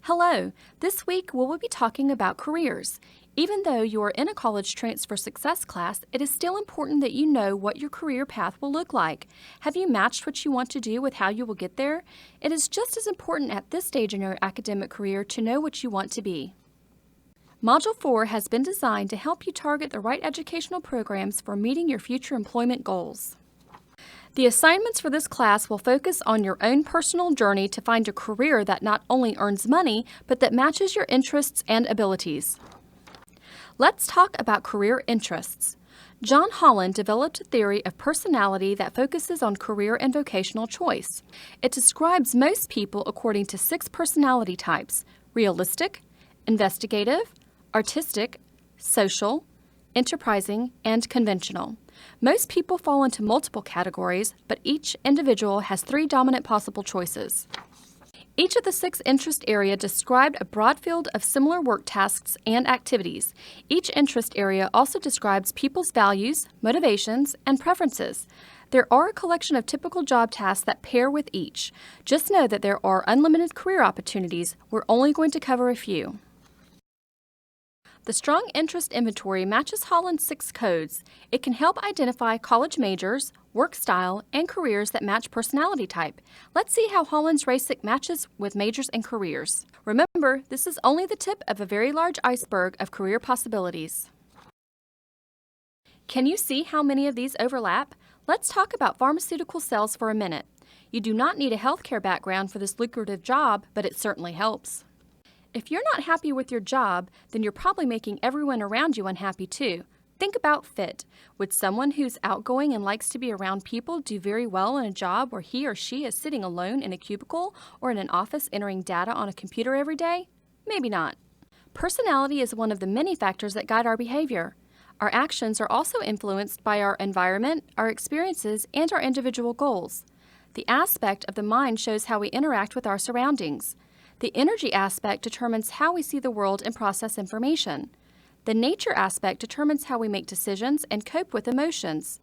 Hello! This week we will be talking about careers. Even though you are in a college transfer success class, it is still important that you know what your career path will look like. Have you matched what you want to do with how you will get there? It is just as important at this stage in your academic career to know what you want to be. Module 4 has been designed to help you target the right educational programs for meeting your future employment goals. The assignments for this class will focus on your own personal journey to find a career that not only earns money, but that matches your interests and abilities. Let's talk about career interests. John Holland developed a theory of personality that focuses on career and vocational choice. It describes most people according to 6 personality types: realistic, investigative, artistic, social, enterprising, and conventional. Most people fall into multiple categories, but each individual has 3 dominant possible choices. Each of the 6 interest areas described a broad field of similar work tasks and activities. Each interest area also describes people's values, motivations, and preferences. There are a collection of typical job tasks that pair with each. Just know that there are unlimited career opportunities. We're only going to cover a few. The Strong Interest Inventory matches Holland's 6 codes. It can help identify college majors, work style, and careers that match personality type. Let's see how Holland's RACIC matches with majors and careers. Remember, this is only the tip of a very large iceberg of career possibilities. Can you see how many of these overlap? Let's talk about pharmaceutical sales for a minute. You do not need a healthcare background for this lucrative job, but it certainly helps. If you're not happy with your job, then you're probably making everyone around you unhappy too. Think about fit. Would someone who's outgoing and likes to be around people do very well in a job where he or she is sitting alone in a cubicle or in an office entering data on a computer every day? Maybe not. Personality is one of the many factors that guide our behavior. Our actions are also influenced by our environment, our experiences, and our individual goals. The aspect of the mind shows how we interact with our surroundings. The energy aspect determines how we see the world and process information. The nature aspect determines how we make decisions and cope with emotions.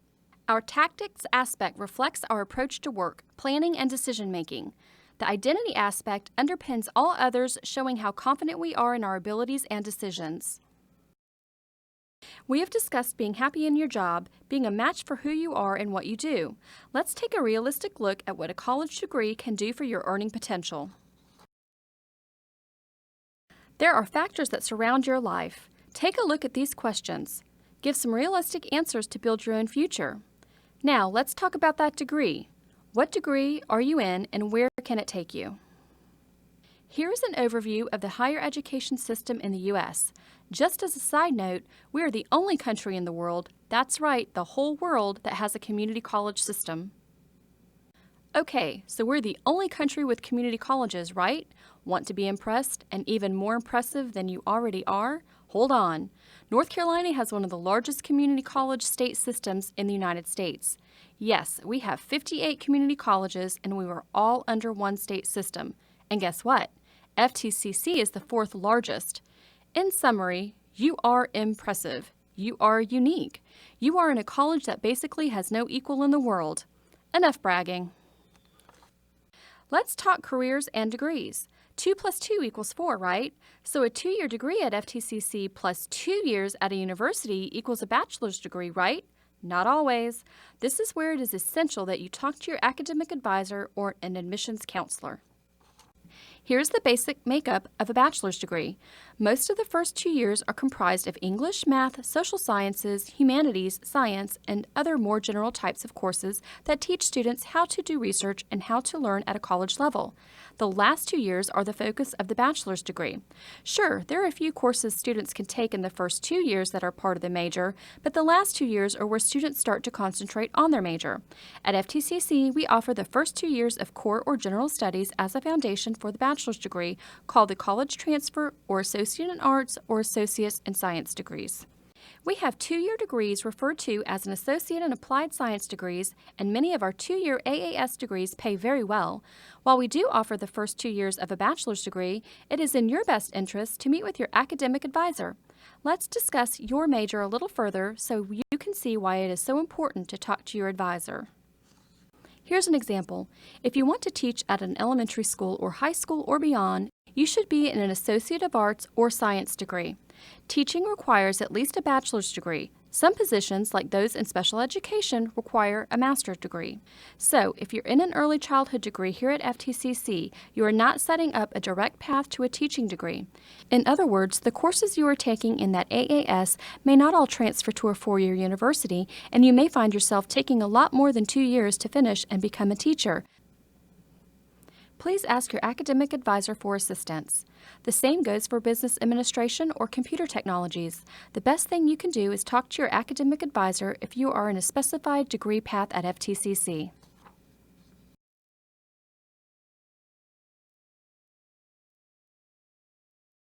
Our tactics aspect reflects our approach to work, planning, and decision-making. The identity aspect underpins all others, showing how confident we are in our abilities and decisions. We have discussed being happy in your job, being a match for who you are and what you do. Let's take a realistic look at what a college degree can do for your earning potential. There are factors that surround your life. Take a look at these questions. Give some realistic answers to build your own future. Now, let's talk about that degree. What degree are you in and where can it take you? Here is an overview of the higher education system in the U.S. Just as a side note, we are the only country in the world, that's right, the whole world, that has a community college system. Okay, so we're the only country with community colleges, right? Want to be impressed and even more impressive than you already are? Hold on. North Carolina has one of the largest community college state systems in the United States. Yes, we have 58 community colleges and we were all under one state system. And guess what? FTCC is the 4th largest. In summary, you are impressive. You are unique. You are in a college that basically has no equal in the world. Enough bragging. Let's talk careers and degrees. 2 plus 2 equals 4, right? So a 2-year degree at FTCC plus 2 years at a university equals a bachelor's degree, right? Not always. This is where it is essential that you talk to your academic advisor or an admissions counselor. Here's the basic makeup of a bachelor's degree. Most of the first 2 years are comprised of English, math, social sciences, humanities, science, and other more general types of courses that teach students how to do research and how to learn at a college level. The last 2 years are the focus of the bachelor's degree. Sure, there are a few courses students can take in the first 2 years that are part of the major, but the last 2 years are where students start to concentrate on their major. At FTCC, we offer the first 2 years of core or general studies as a foundation for the bachelor's degree, called the College Transfer or Associate in Arts or Associate in Science degrees. We have 2-year degrees referred to as an Associate in Applied Science degrees, and many of our 2-year AAS degrees pay very well. While we do offer the first 2 years of a bachelor's degree, it is in your best interest to meet with your academic advisor. Let's discuss your major a little further so you can see why it is so important to talk to your advisor. Here's an example. If you want to teach at an elementary school or high school or beyond, you should be in an Associate of Arts or Science degree. Teaching requires at least a bachelor's degree. Some positions, like those in special education, require a master's degree. So, if you're in an early childhood degree here at FTCC, you are not setting up a direct path to a teaching degree. In other words, the courses you are taking in that AAS may not all transfer to a four-year university, and you may find yourself taking a lot more than 2 years to finish and become a teacher. Please ask your academic advisor for assistance. The same goes for business administration or computer technologies. The best thing you can do is talk to your academic advisor if you are in a specified degree path at FTCC.